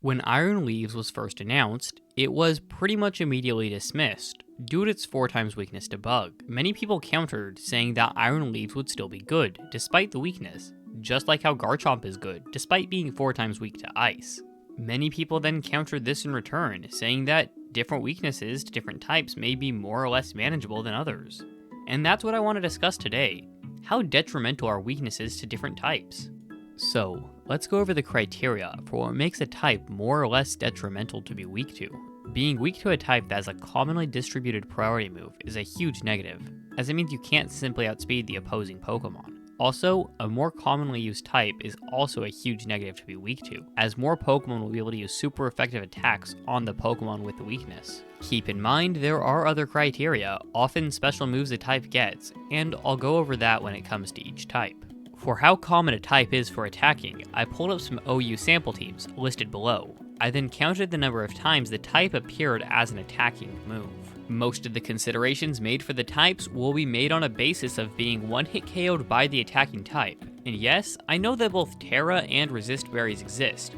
When Iron Leaves was first announced, it was pretty much immediately dismissed, due to its 4 times weakness to Bug. Many people countered, saying that Iron Leaves would still be good, despite the weakness, just like how Garchomp is good, despite being 4 times weak to Ice. Many people then countered this in return, saying that different weaknesses to different types may be more or less manageable than others. And that's what I want to discuss today. How detrimental are weaknesses to different types? So, let's go over the criteria for what makes a type more or less detrimental to be weak to. Being weak to a type that has a commonly distributed priority move is a huge negative, as it means you can't simply outspeed the opposing Pokemon. Also, a more commonly used type is also a huge negative to be weak to, as more Pokemon will be able to use super effective attacks on the Pokemon with the weakness. Keep in mind there are other criteria, often special moves a type gets, and I'll go over that when it comes to each type. For how common a type is for attacking, I pulled up some OU sample teams, listed below. I then counted the number of times the type appeared as an attacking move. Most of the considerations made for the types will be made on a basis of being one-hit KO'd by the attacking type. And yes, I know that both Terra and Resist Berries exist,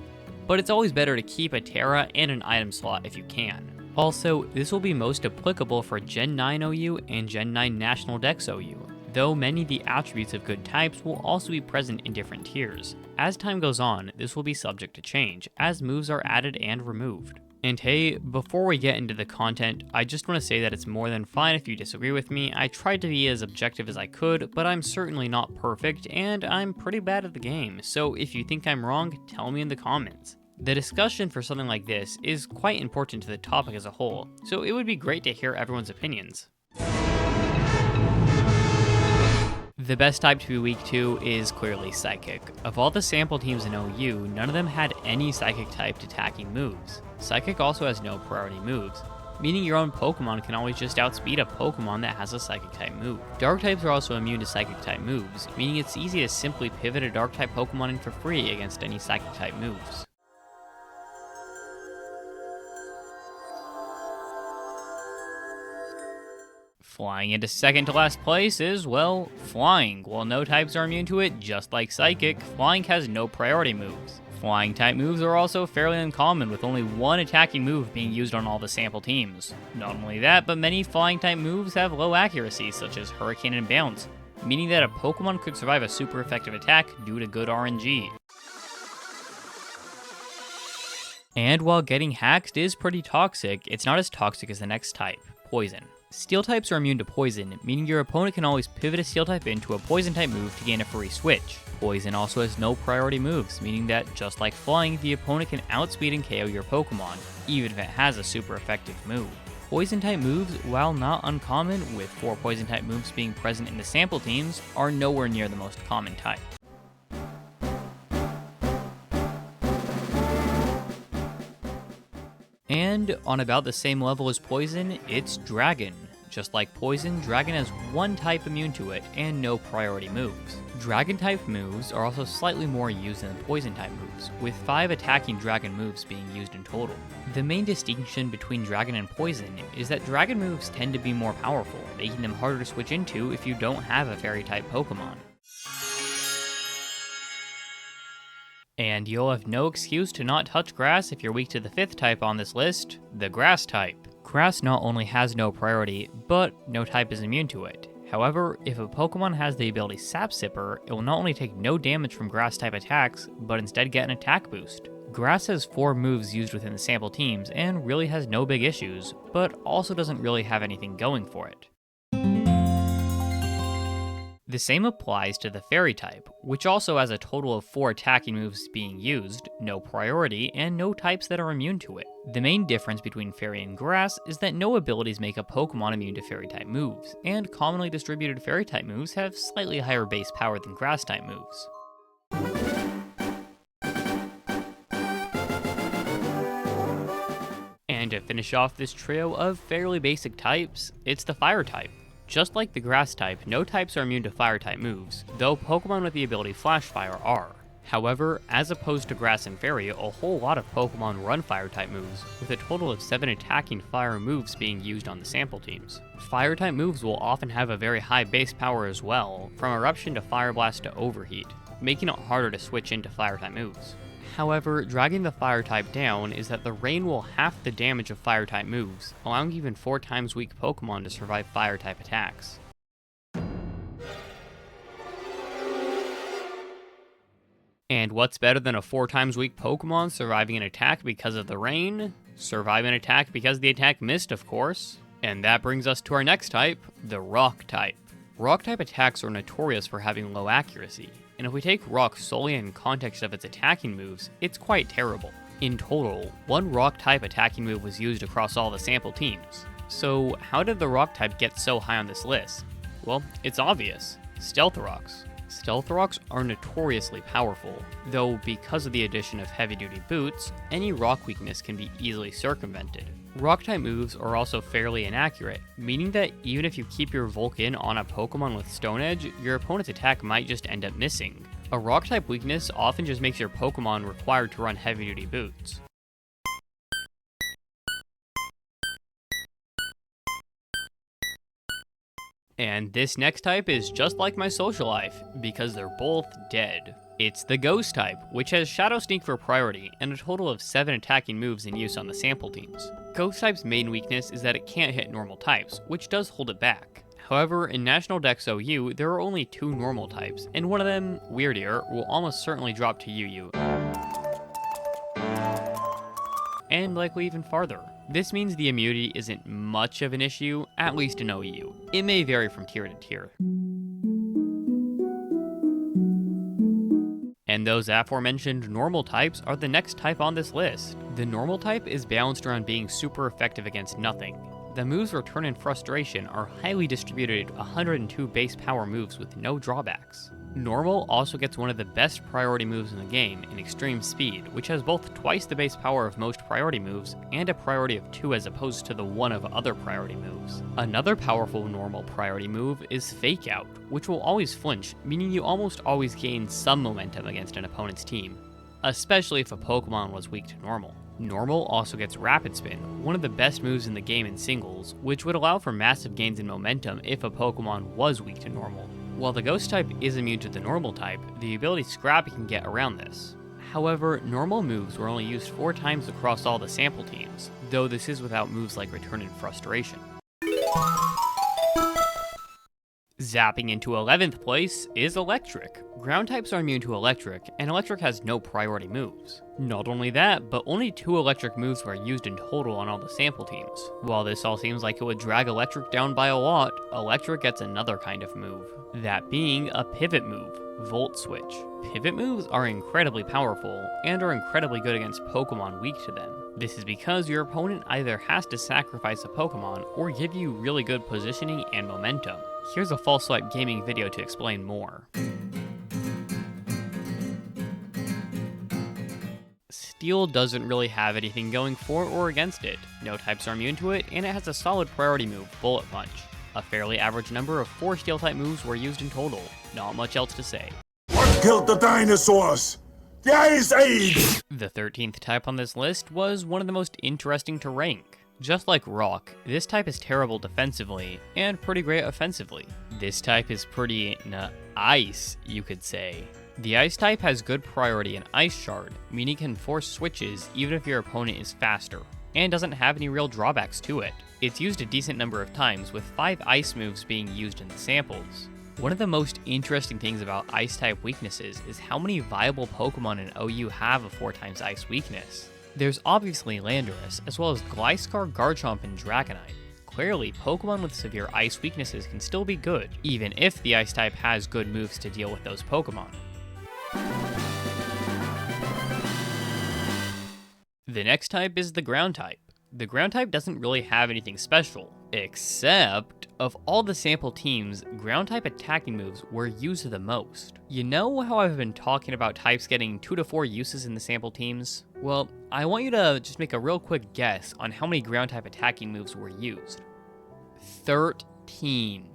but it's always better to keep a Terra and an item slot if you can. Also, this will be most applicable for Gen 9 OU and Gen 9 National Dex OU, though many of the attributes of good types will also be present in different tiers. As time goes on, this will be subject to change, as moves are added and removed. And hey, before we get into the content, I just want to say that it's more than fine if you disagree with me. I tried to be as objective as I could, but I'm certainly not perfect, and I'm pretty bad at the game, so if you think I'm wrong, tell me in the comments. The discussion for something like this is quite important to the topic as a whole, so it would be great to hear everyone's opinions. The best type to be weak to is clearly Psychic. Of all the sample teams in OU, none of them had any Psychic typed attacking moves. Psychic also has no priority moves, meaning your own Pokemon can always just outspeed a Pokemon that has a Psychic type move. Dark types are also immune to Psychic type moves, meaning it's easy to simply pivot a Dark type Pokemon in for free against any Psychic type moves. Flying into second to last place is, well, Flying. While no types are immune to it, just like Psychic, Flying has no priority moves. Flying type moves are also fairly uncommon, with only one attacking move being used on all the sample teams. Not only that, but many Flying type moves have low accuracy, such as Hurricane and Bounce, meaning that a Pokemon could survive a super effective attack due to good RNG. And while getting hacked is pretty toxic, it's not as toxic as the next type, Poison. Steel types are immune to Poison, meaning your opponent can always pivot a Steel type into a Poison type move to gain a free switch. Poison also has no priority moves, meaning that, just like Flying, the opponent can outspeed and KO your Pokemon, even if it has a super effective move. Poison type moves, while not uncommon, with 4 Poison type moves being present in the sample teams, are nowhere near the most common type. And on about the same level as Poison, it's Dragon. Just like Poison, Dragon has one type immune to it and no priority moves. Dragon type moves are also slightly more used than the Poison type moves, with 5 attacking Dragon moves being used in total. The main distinction between Dragon and Poison is that Dragon moves tend to be more powerful, making them harder to switch into if you don't have a Fairy type Pokemon. And you'll have no excuse to not touch Grass if you're weak to the 5th type on this list, the Grass type. Grass not only has no priority, but no type is immune to it. However, if a Pokemon has the ability Sap Sipper, it will not only take no damage from Grass type attacks, but instead get an attack boost. Grass has 4 moves used within the sample teams and really has no big issues, but also doesn't really have anything going for it. The same applies to the Fairy type, which also has a total of 4 attacking moves being used, no priority, and no types that are immune to it. The main difference between Fairy and Grass is that no abilities make a Pokemon immune to Fairy type moves, and commonly distributed Fairy type moves have slightly higher base power than Grass type moves. And to finish off this trio of fairly basic types, it's the Fire type. Just like the Grass type, no types are immune to Fire type moves, though Pokemon with the ability Flash Fire are. However, as opposed to Grass and Fairy, a whole lot of Pokemon run Fire type moves, with a total of 7 attacking Fire moves being used on the sample teams. Fire type moves will often have a very high base power as well, from Eruption to Fire Blast to Overheat, making it harder to switch into Fire type moves. However, dragging the fire type down is that the rain will half the damage of fire type moves, allowing even 4 times weak Pokemon to survive fire type attacks. And what's better than a 4 times weak Pokemon surviving an attack because of the rain? Survive an attack because the attack missed, of course. And that brings us to our next type, the Rock type. Rock type attacks are notorious for having low accuracy, and if we take Rock solely in context of its attacking moves, it's quite terrible. In total, 1 Rock type attacking move was used across all the sample teams. So how did the Rock type get so high on this list? Well, it's obvious. Stealth Rocks. Stealth Rocks are notoriously powerful, though because of the addition of heavy-duty boots, any rock weakness can be easily circumvented. Rock-type moves are also fairly inaccurate, meaning that even if you keep your Vulcan on a Pokemon with Stone Edge, your opponent's attack might just end up missing. A Rock-type weakness often just makes your Pokemon required to run heavy-duty boots. And this next type is just like my social life, because they're both dead. It's the Ghost type, which has Shadow Sneak for priority, and a total of 7 attacking moves in use on the sample teams. Ghost type's main weakness is that it can't hit normal types, which does hold it back. However, in National Dex OU, there are only 2 normal types, and one of them, Weirdier, will almost certainly drop to UU. And likely even farther. This means the immunity isn't much of an issue, at least in OU. It may vary from tier to tier. And those aforementioned normal types are the next type on this list. The normal type is balanced around being super effective against nothing. The moves Return and Frustration are highly distributed 102 base power moves with no drawbacks. Normal also gets one of the best priority moves in the game in Extreme Speed, which has both twice the base power of most priority moves and a priority of 2 as opposed to the 1 of other priority moves. Another powerful normal priority move is Fake Out, which will always flinch, meaning you almost always gain some momentum against an opponent's team, especially if a Pokemon was weak to normal. Normal also gets Rapid Spin, one of the best moves in the game in singles, which would allow for massive gains in momentum if a Pokemon was weak to normal. While the Ghost type is immune to the normal type, the ability Scrappy can get around this. However, normal moves were only used 4 times across all the sample teams, though this is without moves like Return and Frustration. Zapping into 11th place is Electric. Ground types are immune to Electric, and Electric has no priority moves. Not only that, but only 2 Electric moves were used in total on all the sample teams. While this all seems like it would drag Electric down by a lot, Electric gets another kind of move. That being a pivot move, Volt Switch. Pivot moves are incredibly powerful, and are incredibly good against Pokemon weak to them. This is because your opponent either has to sacrifice a Pokemon or give you really good positioning and momentum. Here's a False Swipe Gaming video to explain more. Steel doesn't really have anything going for or against it. No types are immune to it, and it has a solid priority move, Bullet Punch. A fairly average number of 4 Steel type moves were used in total. Not much else to say. What killed the dinosaurs? The Ice Age! The 13th type on this list was one of the most interesting to rank. Just like Rock, this type is terrible defensively, and pretty great offensively. This type is pretty, ice, you could say. The Ice type has good priority in Ice Shard, meaning it can force switches even if your opponent is faster, and doesn't have any real drawbacks to it. It's used a decent number of times, with 5 ice moves being used in the samples. One of the most interesting things about Ice-type weaknesses is how many viable Pokemon in OU have a 4 times Ice weakness. There's obviously Landorus, as well as Gliscor, Garchomp, and Dragonite. Clearly, Pokemon with severe Ice weaknesses can still be good, even if the Ice-type has good moves to deal with those Pokemon. The next type is the Ground type. The Ground type doesn't really have anything special, except of all the sample teams, Ground type attacking moves were used the most. You know how I've been talking about types getting 2 to 4 uses in the sample teams? Well, I want you to just make a real quick guess on how many Ground type attacking moves were used. 13.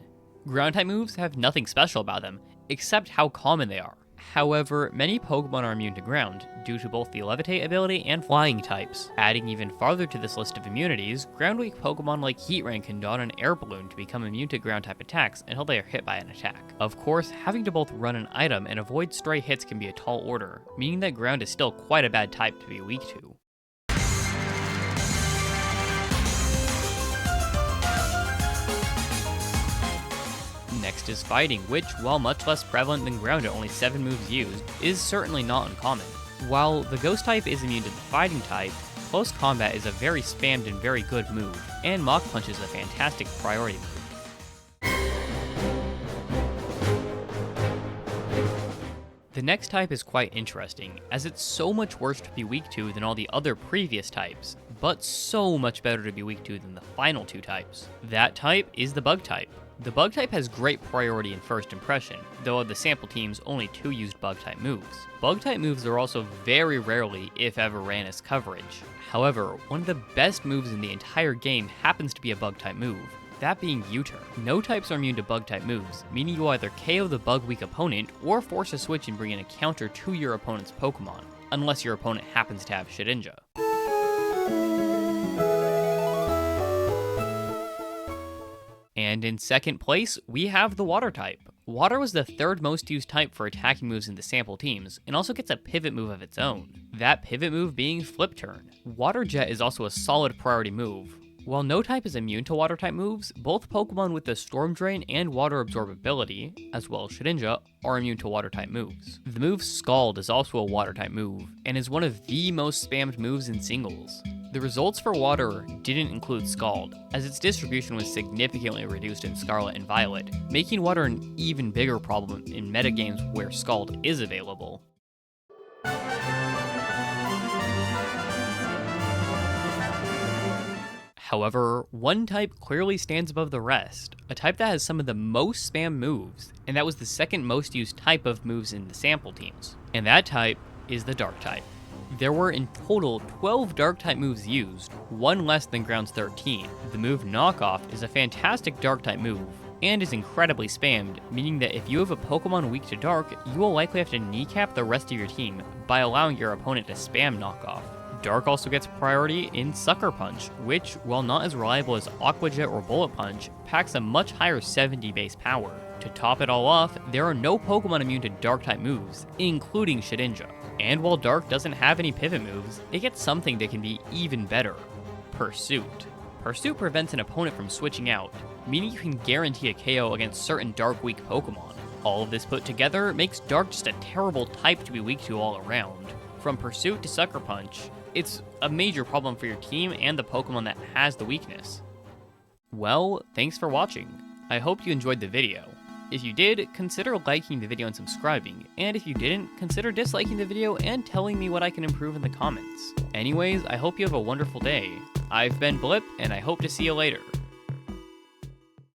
Ground type moves have nothing special about them, except how common they are. However, many Pokemon are immune to ground, due to both the Levitate ability and flying types. Adding even farther to this list of immunities, ground-weak Pokemon like Heatran can don an air balloon to become immune to ground-type attacks until they are hit by an attack. Of course, having to both run an item and avoid stray hits can be a tall order, meaning that ground is still quite a bad type to be weak to. Next is fighting, which, while much less prevalent than ground at only 7 moves used, is certainly not uncommon. While the ghost type is immune to the fighting type, close combat is a very spammed and very good move, and Mach Punch is a fantastic priority move. The next type is quite interesting, as it's so much worse to be weak to than all the other previous types, but so much better to be weak to than the final 2 types. That type is the bug type. The bug type has great priority in first impression, though of the sample teams, only 2 used bug type moves. Bug type moves are also very rarely, if ever, ran as coverage. However, one of the best moves in the entire game happens to be a bug type move, that being Uturn. No types are immune to bug type moves, meaning you either KO the bug weak opponent or force a switch and bring in a counter to your opponent's Pokemon, unless your opponent happens to have Shedinja. And in second place, we have the Water type. Water was the 3rd most used type for attacking moves in the sample teams, and also gets a pivot move of its own. That pivot move being Flip Turn. Water Jet is also a solid priority move. While no type is immune to Water type moves, both Pokemon with the Storm Drain and Water Absorb ability, as well as Shedinja, are immune to Water type moves. The move Scald is also a Water type move, and is one of the most spammed moves in singles. The results for Water didn't include Scald, as its distribution was significantly reduced in Scarlet and Violet, making Water an even bigger problem in metagames where Scald is available. However, one type clearly stands above the rest, a type that has some of the most spam moves, and that was the 2nd most used type of moves in the sample teams. And that type is the Dark type. There were in total 12 Dark type moves used, 1 less than Ground's 13. The move Knockoff is a fantastic Dark type move, and is incredibly spammed, meaning that if you have a Pokemon weak to Dark, you will likely have to kneecap the rest of your team by allowing your opponent to spam Knockoff. Dark also gets priority in Sucker Punch, which, while not as reliable as Aqua Jet or Bullet Punch, packs a much higher 70 base power. To top it all off, there are no Pokemon immune to Dark-type moves, including Shedinja. And while Dark doesn't have any pivot moves, it gets something that can be even better: Pursuit. Pursuit prevents an opponent from switching out, meaning you can guarantee a KO against certain Dark-weak Pokemon. All of this put together makes Dark just a terrible type to be weak to all around. From Pursuit to Sucker Punch, it's a major problem for your team and the Pokemon that has the weakness. Well, thanks for watching. I hope you enjoyed the video. If you did, consider liking the video and subscribing, and if you didn't, consider disliking the video and telling me what I can improve in the comments. Anyways, I hope you have a wonderful day. I've been Blip, and I hope to see you later.